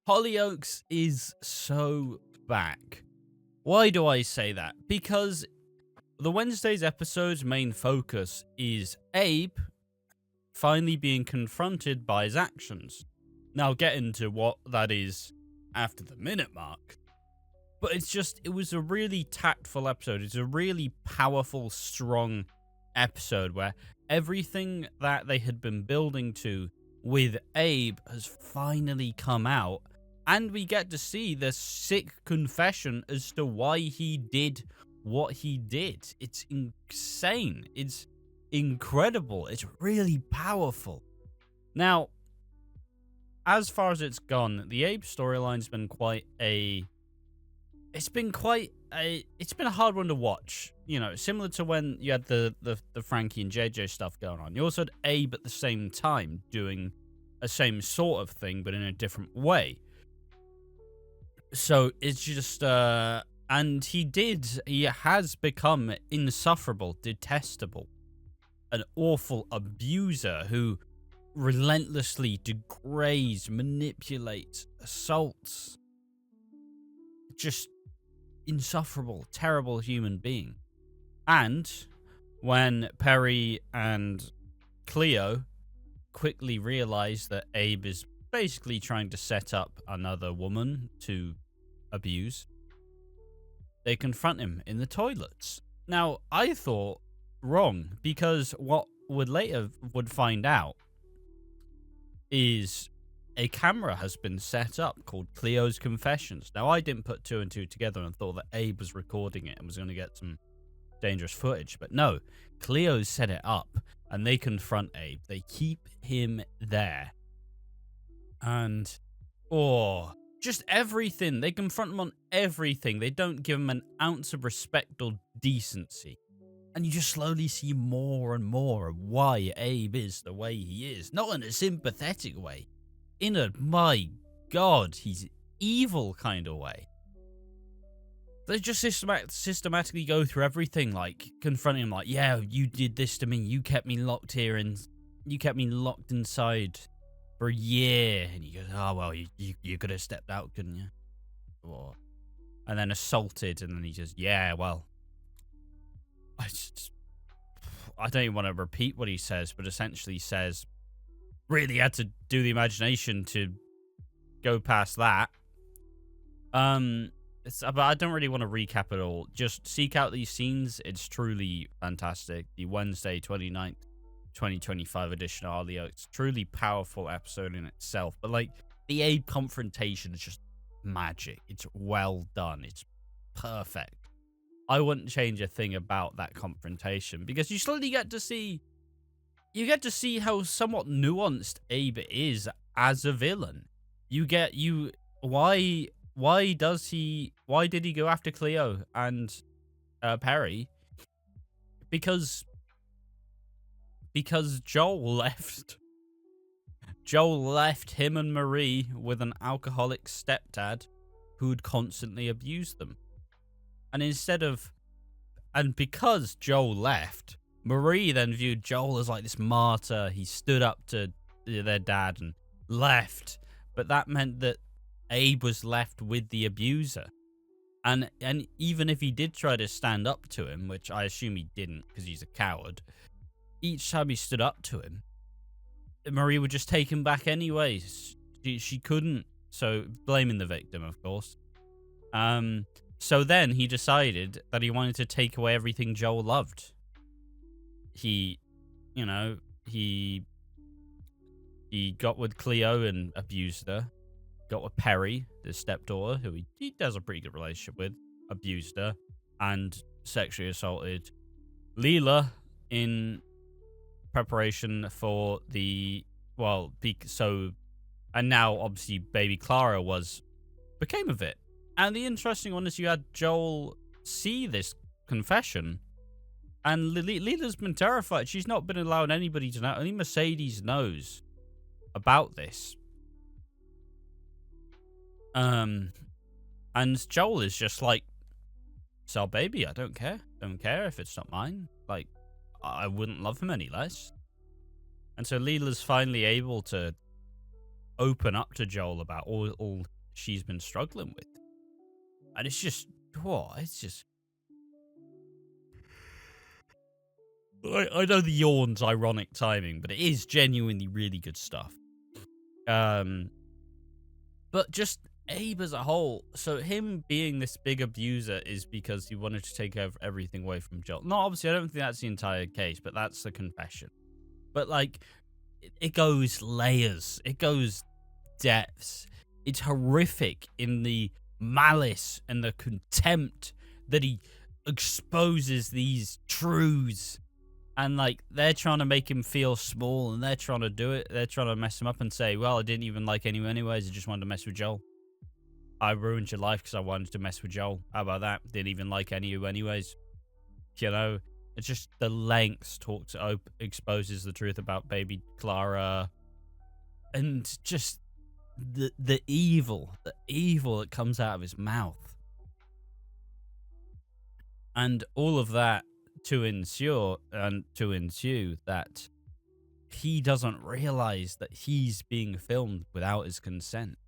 Hollyoaks is so back. Why do I say that? Because the Wednesday's episode's main focus is Abe finally being confronted by his actions. Now, I'll get into what that is after the minute mark. But it was a really tactful episode. It's a really powerful, strong episode where everything that they had been building to with Abe has finally come out. And we get to see the sick confession as to why he did what he did. It's insane. It's incredible. It's really powerful. Now, as far as it's gone, the Abe storyline's been it's been a hard one to watch. You know, similar to when you had the Frankie and JJ stuff going on. You also had Abe at the same time doing a same sort of thing, but in a different way. So it's just, and he has become insufferable, detestable, an awful abuser who relentlessly degrades, manipulates, assaults. Just insufferable, terrible human being. And when Perry and Cleo quickly realize that Abe is basically trying to set up another woman to abuse, they confront him in the toilets. Now, I thought wrong, because what would find out is a camera has been set up called Cleo's Confessions. Now, I didn't put two and two together and thought that Abe was recording it and was going to get some dangerous footage. But no, Cleo set it up and they confront Abe. They keep him there. And, just everything. They confront him on everything. They don't give him an ounce of respect or decency. And you just slowly see more and more of why Abe is the way he is. Not in a sympathetic way. In a, my God, he's evil kind of way. They just systematically go through everything, like confronting him, like, yeah, you did this to me. You kept me locked here and you kept me locked inside for a year. And he goes, oh, well, you could have stepped out, couldn't you? Or, and then assaulted. And then he says, yeah, well, I don't even want to repeat what he says, but essentially says, really had to do the imagination to go past that. But I don't really want to recap it all. Just seek out these scenes. It's truly fantastic. The Wednesday 29th, 2025 edition of Hollyoaks. Truly powerful episode in itself. But like, the Abe confrontation is just magic. It's well done. It's perfect. I wouldn't change a thing about that confrontation, because you slowly get to see how somewhat nuanced Abe is as a villain. Why did he go after Cleo and Perry? Because Joel left. Joel left him and Marie with an alcoholic stepdad who'd constantly abused them. And because Joel left, Marie then viewed Joel as like this martyr. He stood up to their dad and left. But that meant that Abe was left with the abuser. And even if he did try to stand up to him, which I assume he didn't because he's a coward, each time he stood up to him, Marie would just take him back anyways. She couldn't. So blaming the victim, of course. So then he decided that he wanted to take away everything Joel loved. He got with Cleo and abused her. Got with Perry, the stepdaughter, who he does a pretty good relationship with, abused her, and sexually assaulted Leela in preparation for and now obviously baby Clara became of it. And the interesting one is you had Joel see this confession, and Leela's been terrified. She's not been allowed anybody to know. Only Mercedes knows about this. And Joel is just like, "So, baby, I don't care. Don't care if it's not mine. Like, I wouldn't love him any less." And so Leela's finally able to open up to Joel about all she's been struggling with. And it's just, it's just... I know the yawn's ironic timing, but it is genuinely really good stuff. But just Abe as a whole, so him being this big abuser is because he wanted to take everything away from Joel. No, obviously, I don't think that's the entire case, but that's the confession. But, like, it goes layers. It goes depths. It's horrific in the malice and the contempt that he exposes these truths. And, like, they're trying to make him feel small, and they're trying to do it. They're trying to mess him up and say, well, I didn't even like anyone anyways. I just wanted to mess with Joel. I ruined your life because I wanted to mess with Joel. How about that? Didn't even like any of you anyways. You know, it's just the lengths exposes the truth about baby Clara. And just the evil that comes out of his mouth. And all of that to ensue that he doesn't realize that he's being filmed without his consent.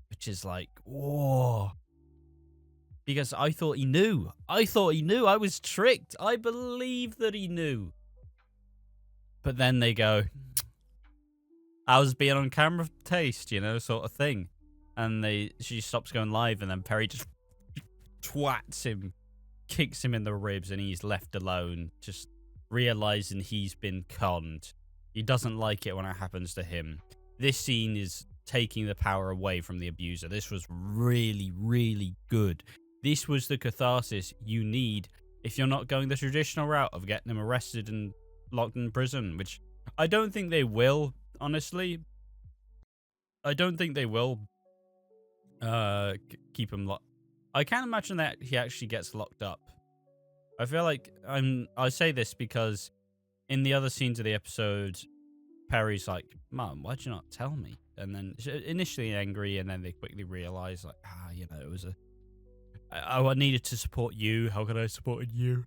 Which is like, whoa. Because I thought he knew. I was tricked. I believe that he knew. But then they go, I was being on camera taste, you know, sort of thing. And she stops going live, and then Perry just twats him, kicks him in the ribs, and he's left alone, just realizing he's been conned. He doesn't like it when it happens to him. This scene is taking the power away from the abuser. This was really, really good. This was the catharsis you need if you're not going the traditional route of getting him arrested and locked in prison, which I don't think they will, honestly. I don't think they will keep him locked. I can't imagine that he actually gets locked up. I feel like I say this because in the other scenes of the episode, Perry's like, Mum, why'd you not tell me? And then initially angry, and then they quickly realize, like, you know, it was I needed to support you. How could I have supported you?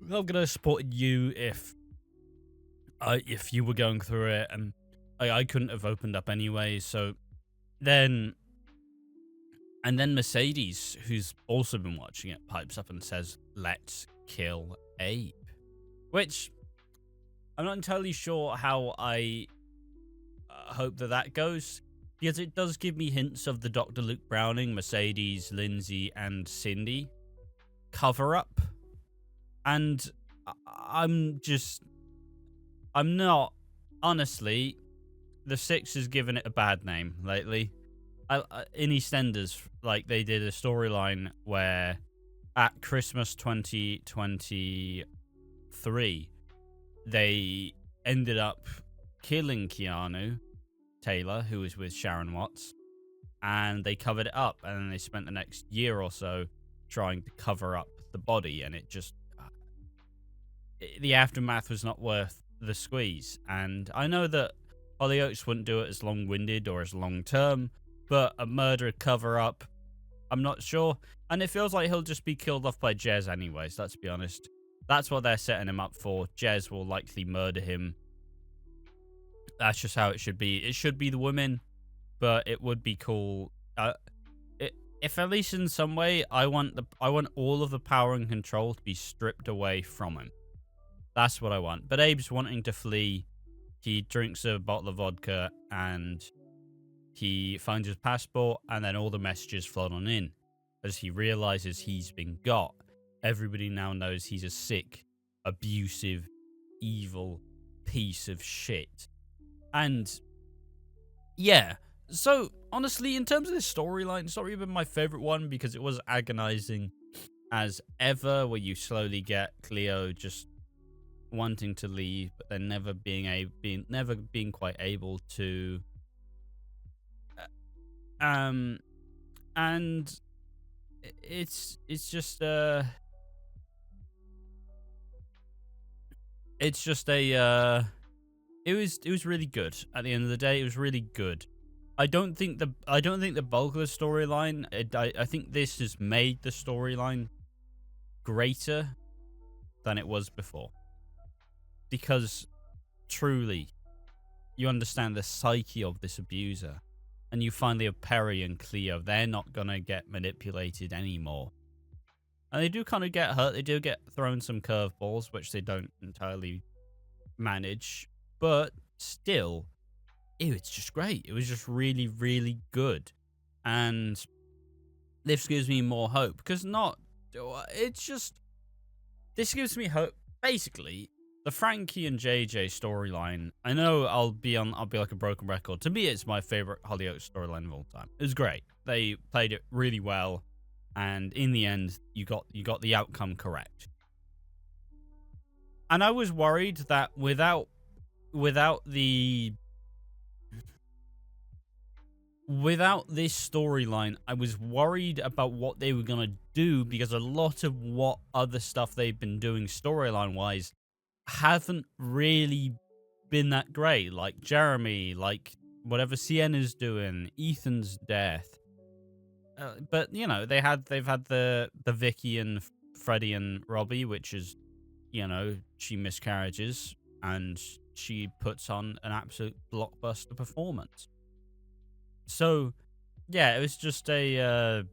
How could I have supported you if you were going through it, and I couldn't have opened up anyway. So then Mercedes, who's also been watching it, pipes up and says, let's kill Abe. Which I'm not entirely sure how I hope that goes, because it does give me hints of the Dr. Luke Browning, Mercedes, Lindsay, and Cindy cover-up. And I'm not, honestly, the Six has given it a bad name lately. In EastEnders, like, they did a storyline where at Christmas 2023, they ended up killing Keanu Taylor, who was with Sharon Watts, and they covered it up, and then they spent the next year or so trying to cover up the body, and it just... the aftermath was not worth the squeeze. And I know that Hollyoaks wouldn't do it as long-winded or as long-term, but a murder cover-up, I'm not sure. And it feels like he'll just be killed off by Jez anyways, let's be honest. That's what they're setting him up for. Jez will likely murder him. That's just how it should be. It should be the women, but it would be cool. If at least in some way, I want all of the power and control to be stripped away from him. That's what I want. But Abe's wanting to flee. He drinks a bottle of vodka, and he finds his passport, and then all the messages flood on in. As he realizes he's been got, everybody now knows he's a sick, abusive, evil piece of shit. And, yeah. So, honestly, in terms of this storyline, it's not even my favorite one, because it was agonizing as ever, where you slowly get Cleo just wanting to leave, but then never being quite able to. And it's just it was really good. At the end of the day, it was really good. I don't think the bulk of the storyline. I think this has made the storyline greater than it was before. Because truly, you understand the psyche of this abuser. And you finally have Perry and Cleo. They're not going to get manipulated anymore. And they do kind of get hurt. They do get thrown some curveballs, which they don't entirely manage. But still, it's just great. It was just really, really good. And this gives me more hope. Because this gives me hope. Basically, the Frankie and JJ storyline, I know I'll be like a broken record. To me, it's my favorite Hollyoaks storyline of all time. It was great. They played it really well, and in the end, you got the outcome correct. And I was worried that without this storyline, I was worried about what they were gonna do, because a lot of what other stuff they've been doing storyline-wise haven't really been that great. Like Jeremy, like whatever Sienna's doing, Ethan's death. But you know, they've had the Vicky and Freddie and Robbie, which is, you know, she miscarriages and she puts on an absolute blockbuster performance. So yeah, it was just a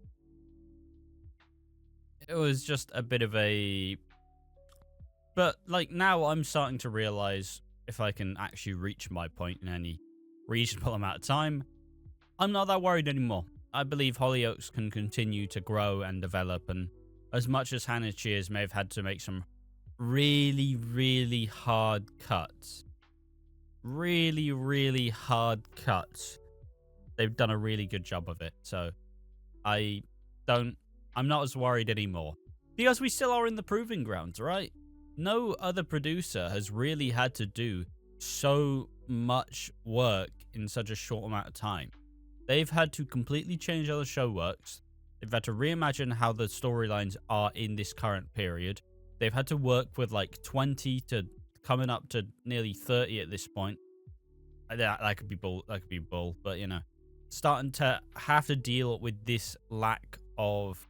bit of a. But, like, now I'm starting to realize if I can actually reach my point in any reasonable amount of time, I'm not that worried anymore. I believe Hollyoaks can continue to grow and develop, and as much as Hannah Cheers may have had to make some really, really hard cuts, they've done a really good job of it. So, I'm not as worried anymore. Because we still are in the proving grounds, right? No other producer has really had to do so much work in such a short amount of time. They've had to completely change how the show works. They've had to reimagine how the storylines are in this current period. They've had to work with like 20 to coming up to nearly 30 at this point. That could be bull, but you know, starting to have to deal with this lack of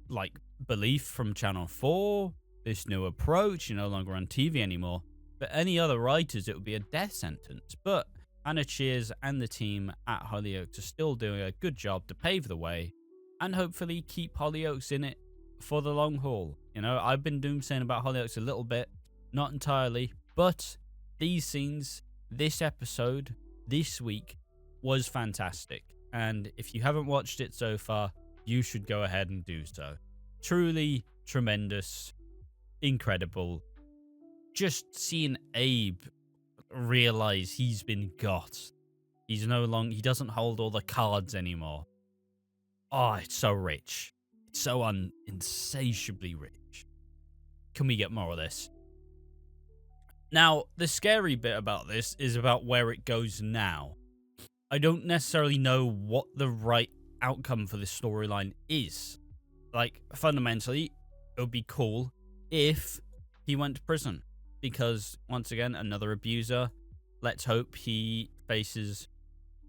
like belief from Channel 4. This new approach, you're no longer on TV anymore. For any other writers, it would be a death sentence. But Hannah Cheers and the team at Hollyoaks are still doing a good job to pave the way and hopefully keep Hollyoaks in it for the long haul. You know, I've been doomsaying about Hollyoaks a little bit, not entirely, but these scenes, this episode, this week was fantastic. And if you haven't watched it so far, you should go ahead and do so. Truly tremendous. Incredible. Just seeing Abe realize he's been got. He doesn't hold all the cards anymore. Oh, it's so rich. It's so insatiably rich. Can we get more of this? Now, the scary bit about this is about where it goes now. I don't necessarily know what the right outcome for this storyline is. Like, fundamentally, it would be cool if he went to prison, because once again, another abuser. Let's hope he faces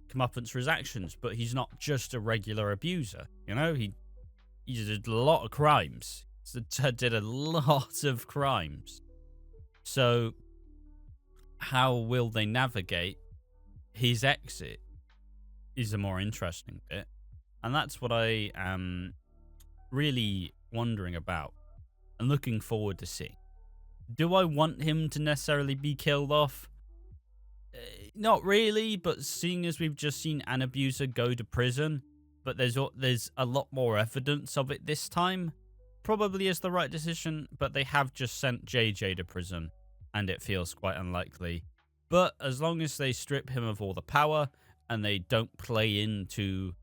comeuppance for his actions, but he's not just a regular abuser. You know, he did a lot of crimes. Did a lot of crimes. So, how will they navigate his exit is a more interesting bit, and that's what I am really wondering about. And looking forward to seeing. Do I want him to necessarily be killed off? Not really, but seeing as we've just seen an abuser go to prison, but there's a lot more evidence of it this time, probably is the right decision, but they have just sent JJ to prison, and it feels quite unlikely. But as long as they strip him of all the power, and they don't play into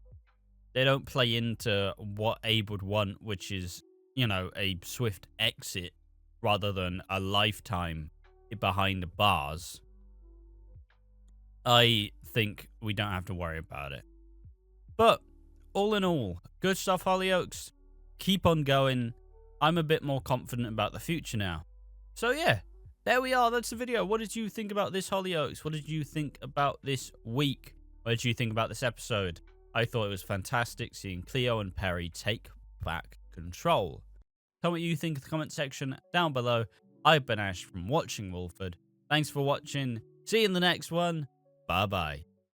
what Abe would want, which is, you know, a swift exit rather than a lifetime behind the bars, I think we don't have to worry about it. But all in all, good stuff, Hollyoaks. Keep on going. I'm a bit more confident about the future now. So yeah, there we are. That's the video. What did you think about this, Hollyoaks? What did you think about this week? What did you think about this episode? I thought it was fantastic seeing Cleo and Perry take back control. Tell me what you think in the comment section down below. I've been Ash from Watching Walford. Thanks for watching. See you in the next one. Bye-bye.